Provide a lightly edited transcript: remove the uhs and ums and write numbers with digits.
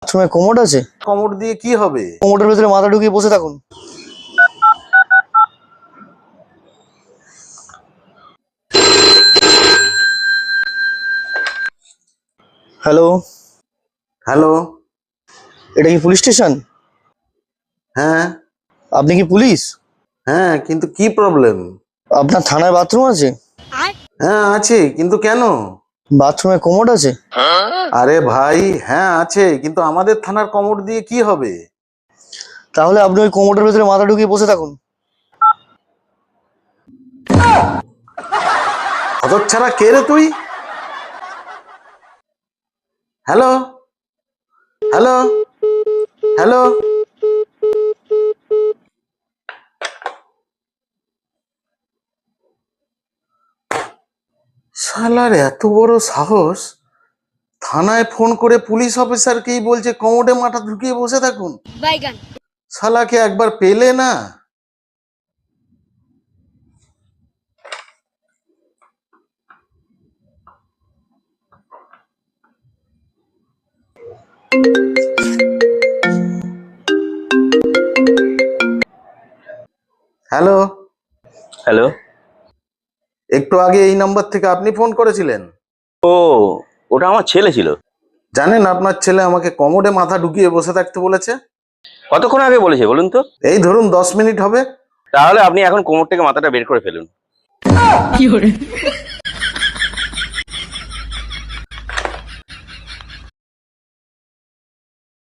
বাথরুমে কোমোড আছে? কমোড দিয়ে কি হবে? কোমোডের ভেতরে মাথা ঢুকিয়ে বসে থাকুন। Hello, hello. এটা কি পুলিশ স্টেশন? হ্যাঁ আপনি কি পুলিশ? হ্যাঁ, কিন্তু কি প্রবলেম? আপনার থানায় বাথরুম আছে? হ্যাঁ আছে, কিন্তু কেন? বাথরুমে কোমোড আছে? আরে ভাই, হ্যাঁ আছে, কিন্তু আমাদের থানার কমোড দিয়ে কি হবে? তাহলে আপনি ওই কোমোডের ভেতরে মাথা ঢুকিয়ে বসে থাকুন। হতচ্ছাড়া, কে রে তুই? Hello hello hello. শালার এত বড় সাহস, থানায় ফোন করে পুলিশ অফিসারকেই বলছে কমোডে মাথা ঢুকিয়ে বসে থাকুন। শালাকে একবার পেলে না? হ্যালো। হ্যালো। একটু আগে এই নাম্বার থেকে আপনি ফোন করেছিলেন? ও, ওটা আমার ছেলে ছিল। জানেন, আপনার ছেলে আমাকে কমোডে মাথা ঢুকিয়ে বসে থাকতে বলেছে। কতক্ষণ আগে বলেছে বলুন তো? এই ধরুন 10 মিনিট হবে। তাহলে আপনি এখন কোমর থেকে মাথাটা বের করে ফেলুন।